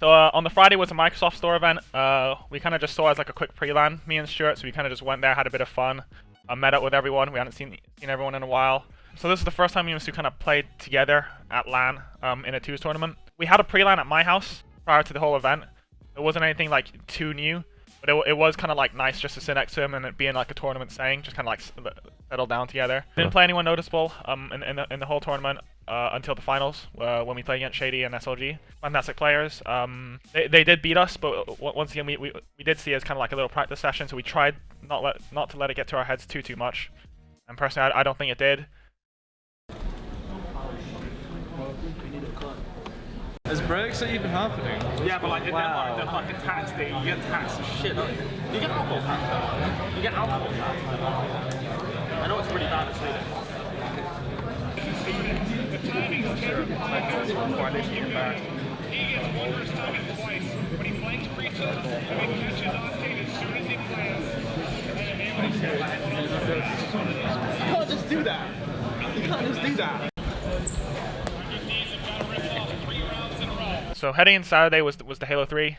So on the Friday was a Microsoft Store event. We kind of just saw it as like a quick pre-LAN, me and Stuart. So we kind of just went there, had a bit of fun, met up with everyone. We hadn't seen everyone in a while. So this is the first time me and Stu kind of played together at LAN in a 2s tournament. We had a pre-LAN at my house prior to the whole event. It wasn't anything like too new, but it was kind of like nice just to sit next to him and it being like a tournament setting, just kind of like settle down together. Didn't play anyone noticeable in the whole tournament until the finals when we played against Shady and SLG. Fantastic players. They did beat us, but once again we did see it as kind of like a little practice session, so we tried not to let it get to our heads too much. And personally, I don't think it did. Is Brexit even happening? Yeah, but like in Denmark, the fucking tax thing, you get taxed as shit. You get alcohol tax though. You get alcohol tax. I know it's pretty bad in Sweden. Before I leave you back. He gets one first time in twice, but he flanks free throws and he catches Octane as soon as he plans. You can't just do that. You can't just do that. So heading in Saturday was the Halo 3.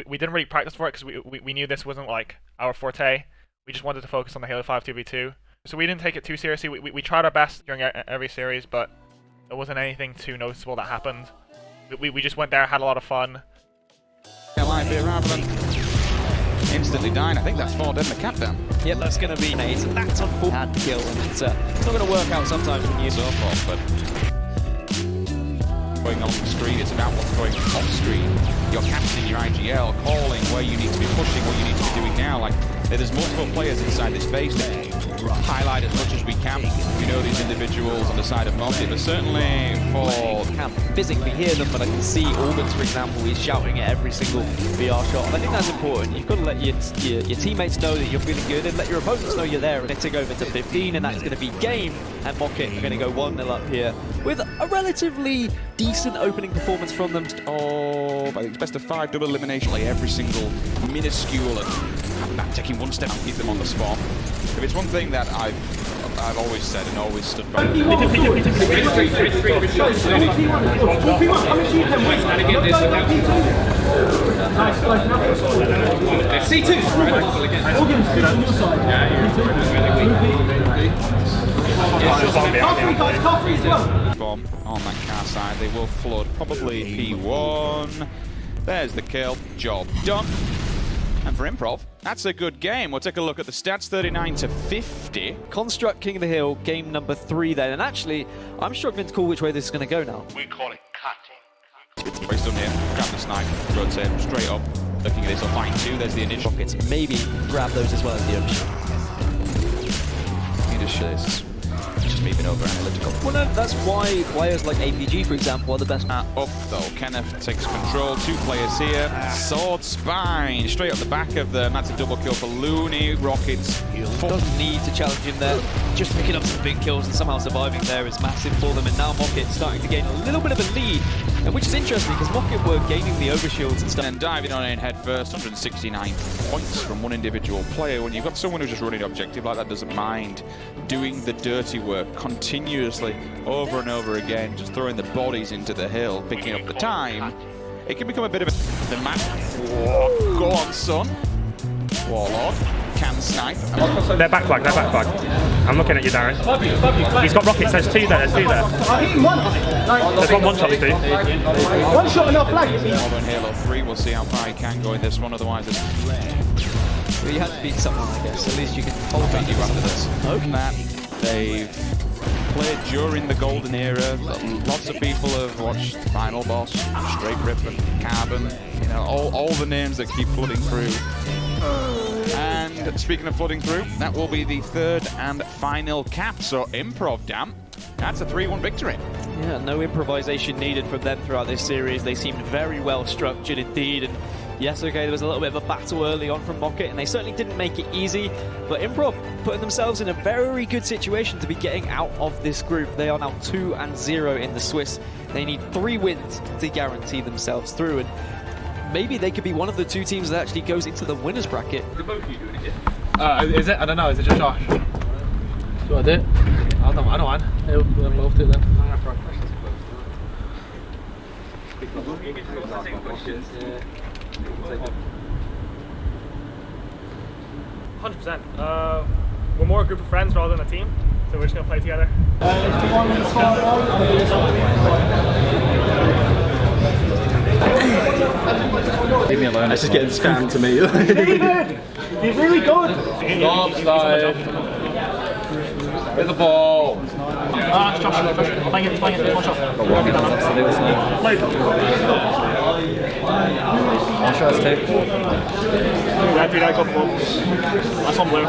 We didn't really practice for it because we knew this wasn't like our forte. We just wanted to focus on the Halo 5 2v2. So we didn't take it too seriously. We tried our best during every series, but there wasn't anything too noticeable that happened. We just went there, had a lot of fun. Live here rather than instantly dying. I think that's 4 dead in the cap down. Yep, that's going to be nades, and that's on full hand kill, and it's not going to work out sometimes when you use So forth, but going on screen, it's about what's going off screen. Your captain, your IGL, calling where you need to be pushing, what you need to be doing now. Like, there's multiple players inside this base that highlight as much as we can. We know these individuals on the side of Mockit, but certainly for... I can't physically hear them, but I can see Organs, for example, he's shouting at every single VR shot. And I think that's important. You've got to let your teammates know that you're feeling good and let your opponents know you're there. And it's over to 15, and that's going to be game. And Mockit are going to go 1-0 up here with a relatively decent opening performance from them. I think it's best of 5 double elimination, like every single minuscule and taking one step and keep them on the spot. If it's one thing that I've always said and always stood by. Bomb on that car side, they will flood probably P1. There's the kill, job done. And for Improv, that's a good game. We'll take a look at the stats, 39-50. Construct King of the Hill, game number 3 then. And actually, I'm struggling to call which way this is going to go now. We call it cutting. What he's done here, grab the snipe, rotate straight up, looking at this, I'll find 2, there's the initial. Mockits maybe grab those as well as the overshot. He just moving over analytical. Well, no, that's why players like APG, for example, are the best. Up though, Kenneth takes control. 2 players here. Sword Spine straight up the back of them. That's a double kill for Looney. Rockets. Doesn't need to challenge him there. Just picking up some big kills and somehow surviving there is massive for them. And now Mockit starting to gain a little bit of a lead, which is interesting because Mockit were gaining the overshields and stuff. And diving on in head first, 169 points from one individual player. When you've got someone who's just running objective like that, doesn't mind doing the dirty work continuously over and over again, just throwing the bodies into the hill, picking up the time, it can become a bit of a... The map... Whoa, go on, son. Warlord can snipe. They're back flag, I'm looking at you, Darren. He's got rockets, there's 2 there, I hit him one. There's one shot, Stu. One shot and off flag. Over in Halo 3, we'll see how far he can go in this one, otherwise there's... Well, you have to beat someone, I guess. At least you can hold back you after this. Okay. That they've played during the golden era. Lots of people have watched Final Boss, Straight Rip and Carbon, you know, all the names that keep flooding through. And speaking of flooding through, that will be the 3rd and final cap. So Improv, damn, that's a 3-1 victory. Yeah, no improvisation needed from them throughout this series. They seemed very well structured indeed. And yes, okay, there was a little bit of a battle early on from Mockit, and they certainly didn't make it easy. But Improv putting themselves in a very good situation to be getting out of this group. They are now 2-0 in the Swiss. They need 3 wins to guarantee themselves through. And maybe they could be one of the 2 teams that actually goes into the winners bracket. Did both of you do it? Is it? I don't know. Is it just Josh? Do I do it? I don't mind. We'll both do it then. %. We're more a group of friends rather than a team, so we're just gonna play together. Leave me alone. That's just getting spammed to me. David! He's really good! Stop, Get the ball! Josh, playing it, one shot. I'll try to take. Yeah, dude, I got the ball. That's on blue.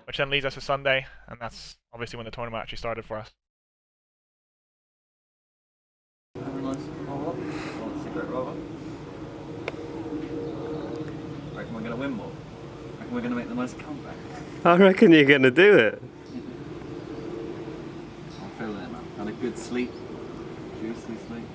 Which then leads us to Sunday, and that's obviously when the tournament actually started for us. Reckon we're going to win more? Reckon we're going to make the most comeback? I reckon you're going to do it. I'm feeling it, man. Had a good sleep. Juicy sleep.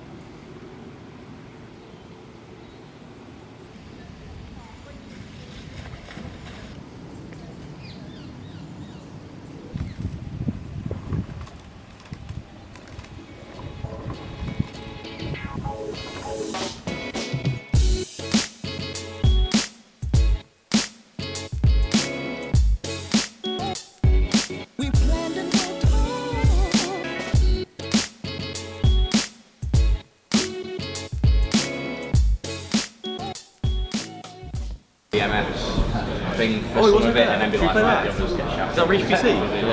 Thing for some of it and then be like, right, I'll just get shouted. Is that Reach PC?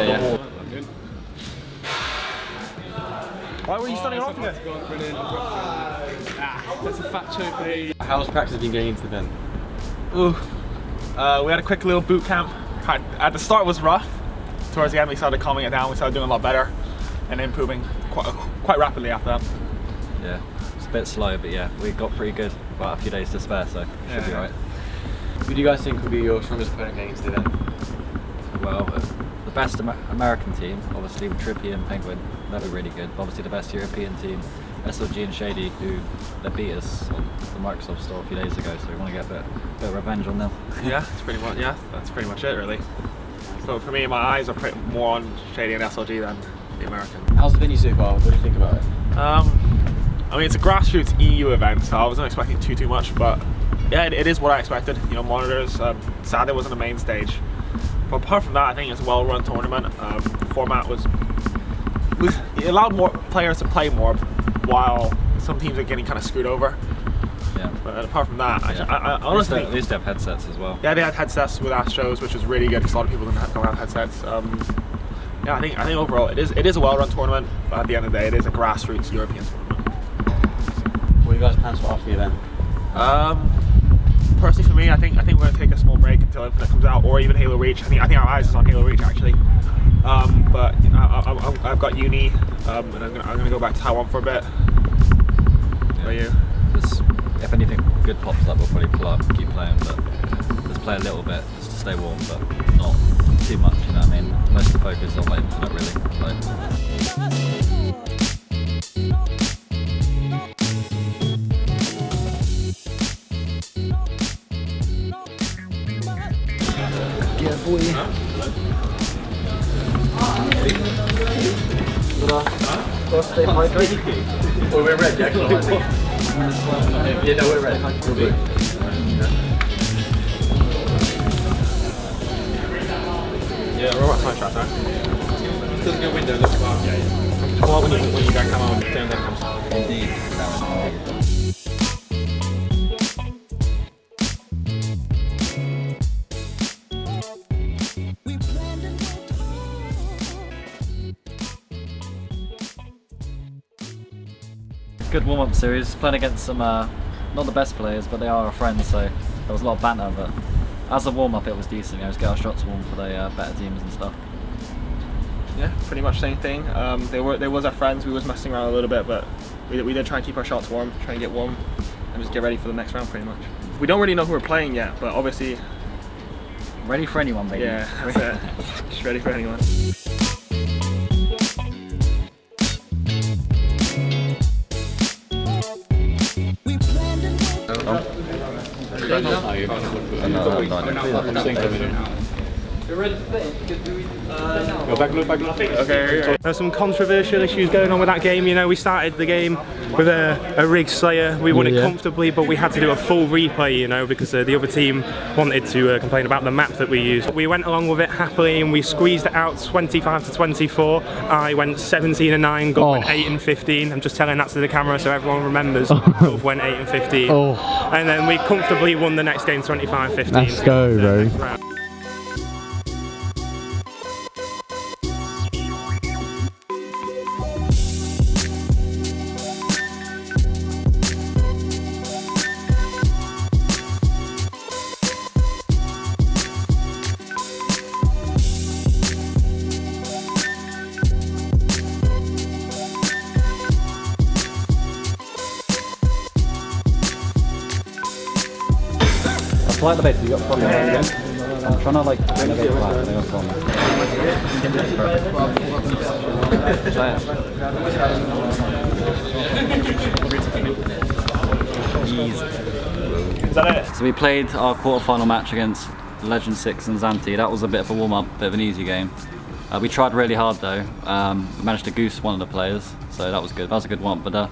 Yeah. Why were you standing off again? That's a fat choke. How's practice been getting into the pen? Ooh. We had a quick little boot camp. At the start it was rough. Towards the end we started calming it down, we started doing a lot better and improving quite rapidly after that. Yeah, it's a bit slow, but yeah, we got pretty good. About a few days to spare, so should be right. Who do you guys think will be your strongest opponent getting into the event? Well, the best American team, obviously with Trippy and Penguin, they'll be really good. Obviously the best European team, SLG and Shady, who they beat us on the Microsoft store a few days ago, so we want to get a bit of revenge on them. Yeah, that's pretty much it really. So for me, my eyes are more on Shady and SLG than the American. How's the venue so far? What do you think about it? I mean, it's a grassroots EU event, so I wasn't expecting too much, but yeah, it is what I expected. You know, monitors. Sad it wasn't a main stage, but apart from that, I think it's a well-run tournament. The format it allowed more players to play more, while some teams are getting kind of screwed over. Yeah. But apart from that, Yeah. I honestly they used to have headsets as well. Yeah, they had headsets with Astros, which was really good because a lot of people don't have headsets. Yeah, I think overall it is a well-run tournament, but at the end of the day, it is a grassroots European tournament. What are you guys plans for after the event? Personally, for me, I think we're going to take a small break until Infinite comes out, or even Halo Reach. I think our eyes is on Halo Reach actually. But you know, I've got uni, and I'm gonna go back to Taiwan for a bit. How about you? If anything good pops up, we'll probably pull up and keep playing, but just play a little bit just to stay warm, but not too much. You know what I mean? Most of the focus is on like Infinite really. Yeah, boy. Gotta stay hydrated. Oh, we're red, yeah? Yeah, no, we're red. Yeah, we're about time shot, huh? Doesn't go window, looks far. Yeah. Come on when you guys come on, down there comes. Indeed. Good warm-up series, playing against some not the best players, but they are our friends, so there was a lot of banter, but as a warm-up it was decent. You know, just get our shots warm for the better teams and stuff. Yeah, pretty much same thing. They was our friends. We was messing around a little bit, but we did try and keep our shots warm, try and get warm, and just get ready for the next round pretty much. We don't really know who we're playing yet, but obviously ready for anyone, baby. Yeah, that's it. Just ready for anyone. There's some controversial issues going on with that game. You know, we started the game with a rig slayer. We won it comfortably, but we had to do a full replay, you know, because the other team wanted to complain about the map that we used. We went along with it happily and we squeezed it out 25 to 24. I went 17 and 9, Gov went 8 and 15. I'm just telling that to the camera so everyone remembers. Gov went 8 and 15. And then we comfortably won the next game 25-15. Let's go, bro. Fly the base, you got to fly again. I'm trying to like renovate the flag, they got Is that it? So we played our quarter-final match against Legend 6 and Xanthi. That was a bit of a warm-up, bit of an easy game. We tried really hard though. We managed to goose one of the players, so that was good. That was a good one. But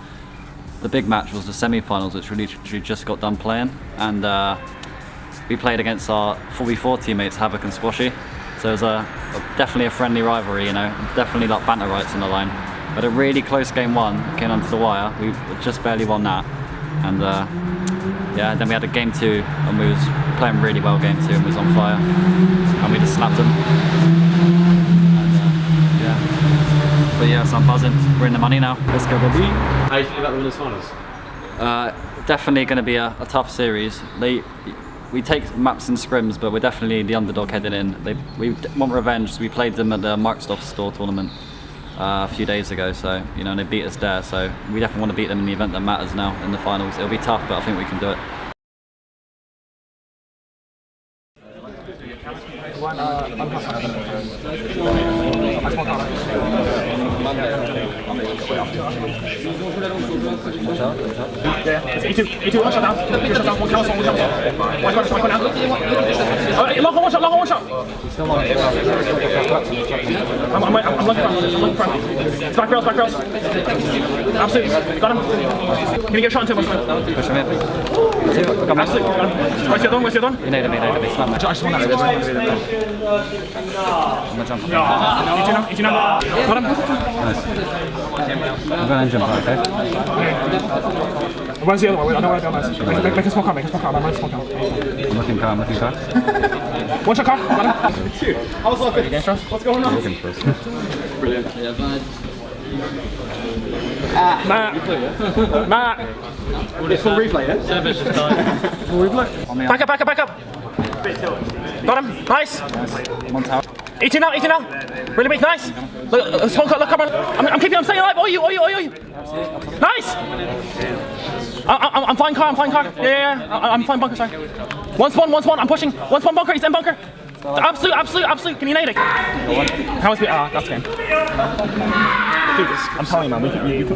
the big match was the semi-finals, which we literally just got done playing, and we played against our 4v4 teammates, Havoc and Squashy. So it was definitely a friendly rivalry, you know, definitely like banter rights on the line. But a really close game one came onto the wire. We just barely won that. And yeah, then we had a game 2 and we was playing really well game 2 and was on fire. And we just slapped them. And, yeah. But yeah, so I'm buzzing. We're in the money now. Let's go, baby. How do you think about the winners' finals? Definitely going to be a tough series. We take maps and scrims, but we're definitely the underdog heading in. We want revenge, so we played them at the Microsoft Store tournament a few days ago, so, you know, and they beat us there, so we definitely want to beat them in the event that matters now in the finals. It'll be tough, but I think we can do it. It's A2, one shot down. Two shots down, one cancel, one cancel. One corner now. Long one shot. I'm looking front. It's back rails. Absolutely. Got him. Can you get a shot into him? Push him in. Absolutely. Got him. Where's the other one? You need him. Slam I just want that. I'm gonna jump. E2 now. Got him. Nice. I'm gonna jump out, okay? Where's the other one? I know where the other one is. Make a small car. I'm looking car. One shot car. Got him. How was it? Against us? What's going on? Looking first. Brilliant. Yeah, bad. Matt. It's full replay, yeah? Service is done. Full replay. Back up. Got him. Nice. One tower. 18 now. Really big, nice. Look, come on. I'm keeping him staying alive. Oi. Nice. I'm flying car. Yeah. I'm flying bunker, sorry. One spawn. I'm pushing. One spawn bunker. He's in bunker. Absolute. Can you nade it? How is it? That's game. Dude, I'm telling you, man.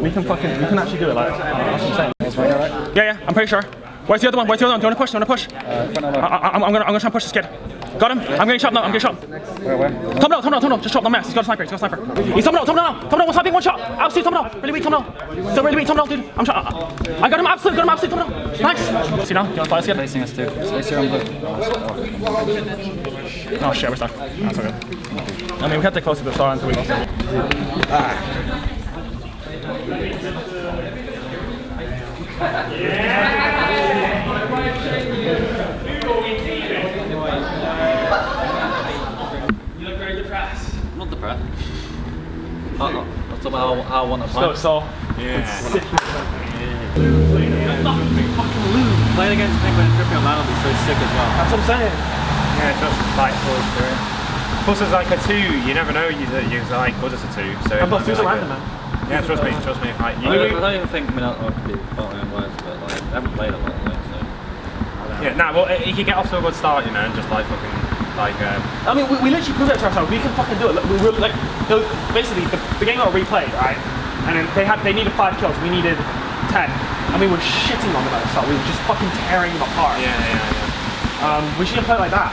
We can actually do it. Like, that's what I'm saying. Yeah. I'm pretty sure. Where's the other one? Do you want to push? I'm gonna try and push this kid. Got him. I'm getting shot now. Where? Tunnel. Just drop the mask. He's got a sniper. He's tunnel now. One sniping, one shot. Absolute tunnel. Really weak tunnel. Still really weak tunnel, dude. I got him absolute tunnel. Nice. See now? Do you want to fly this kid? Facing us too. Space here on blue. Oh shit, we're stuck. That's okay. I mean, we had to close to the star until we lost it. You look very depressed. I'm not depressed. That's about how I want to play. Playing against Penguin and Trippy on that will be so sick as well. That's what I'm saying. Yeah, just like plus there's like a 2, you never know you're like good as a 2. So And plus 2's a random, man. Yeah, trust me. Like, I don't even think I could be part of my own words, but like, I haven't played a lot, like, so. yeah, well, he can get off to a good start, you know, and just like fucking, like, I mean, we literally proved it to ourselves. We can fucking do it. We were like, basically, the game got replayed, right? And then they needed 5 kills. We needed 10. And we were shitting on them at the start. We were just fucking tearing them apart. Yeah. We should have played like that.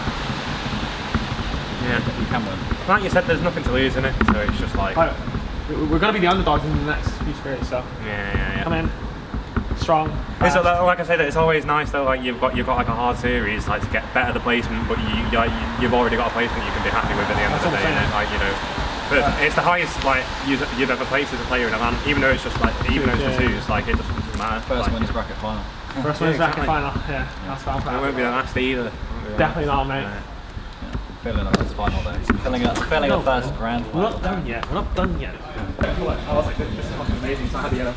Yeah. You can win. Like you said, there's nothing to lose in it, so it's just like... We're going to be the underdogs in the next few series, so Yeah. come in strong. It's like I said, it's always nice though. Like you've got like a hard series, like to get better the placement, but you've already got a placement you can be happy with at the end of the day. And like but it's the highest like you've ever placed as a player in a LAN, even though it's just like even though it's for twos, like it doesn't matter. First like, winners bracket final. First winners bracket final. Yeah, that's fine. It won't be the last either. Definitely not, mate. Feeling like it's final day. Feeling a first grand. We're not done yet. We're not done yet. I was like, this is fucking amazing. So I had the yellow.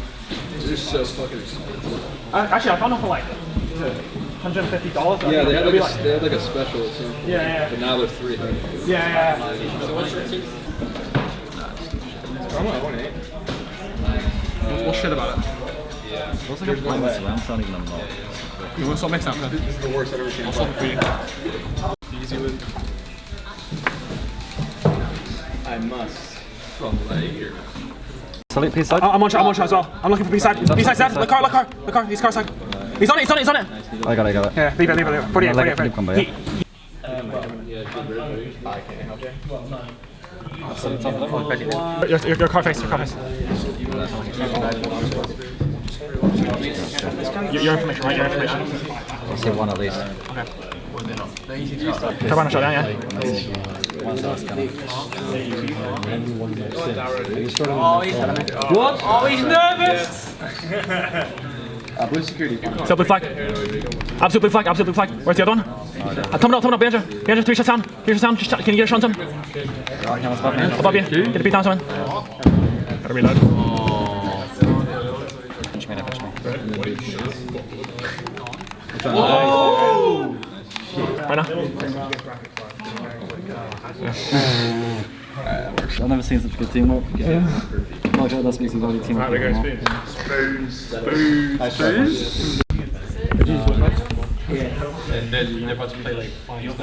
It's just so fucking expensive. Actually, I found them for like $150. Yeah, they had like a special or something. Yeah. But now they're $300. Yeah. So what's your team? I'm like 1.8. We'll shit about it. Yeah. What's like a blind mess around? It's not even unlocked. You want to stop mixing up? This is the worst I've ever seen. I'll stop it for you. Easy with. I must play here. Solid B side. I'm on shot as well. I'm looking for B side. B side set. Look car. He's car side. He's on it. I got it. Yeah, leave it. 48. I can't help you. Your car face. Your information, right? Your information. I'll say one at least. Okay. Turn shot down, yeah. What? Oh, he's nervous! Blue security. Still blue flag. Absolute blue flag. Where's the other one? Coming up, behind you. 3 shots down. Just can you get a shot on him? Above you. Get the beat down to him. Gotta reload. Push me. Oh! Right now. I've never seen such good teamwork. Yeah. My God, that's speaking about teamwork. Spoons. And they're about to play like finals.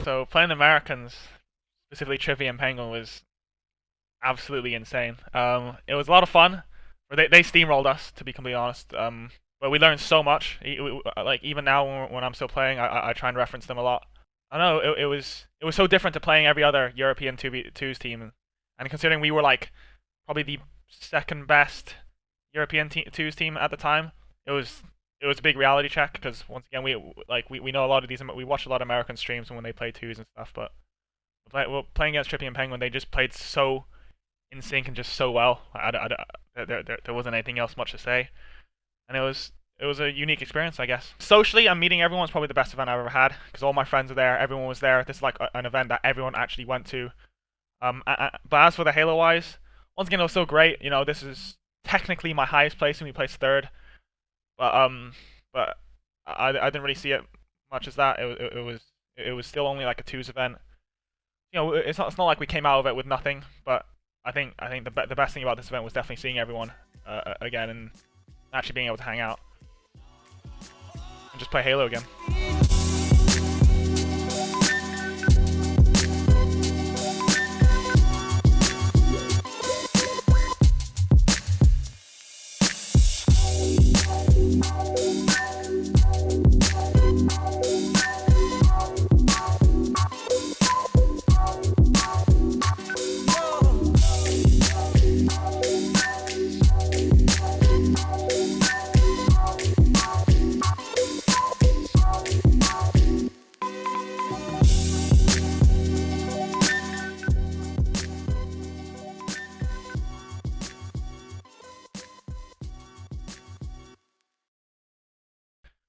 So playing the Americans, specifically Trippy and Penguin, was absolutely insane. It was a lot of fun. They steamrolled us, to be completely honest. But we learned so much. Like even now when I'm still playing, I try and reference them a lot. I don't know. It was so different to playing every other European 2v2s team, and considering we were like probably the second best European 2s team at the time, it was a big reality check because once again we know a lot of these. We watch a lot of American streams when they play twos and stuff, but playing against Trippy and Penguin, they just played so in sync and just so well. There wasn't anything else much to say, and it was a unique experience, I guess. Socially, I'm meeting everyone. It's probably the best event I've ever had because all my friends are there. Everyone was there. This is like an event that everyone actually went to. But as for the Halo wise, once again, it was so great. You know, this is technically my highest place, and we placed third. But I didn't really see it much as that. It was still only like a twos event. You know, it's not like we came out of it with nothing. But I think the best thing about this event was definitely seeing everyone again and actually being able to hang out and just play Halo again.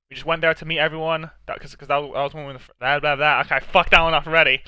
We just went there to meet everyone, because that was when we okay, I fucked that one up already.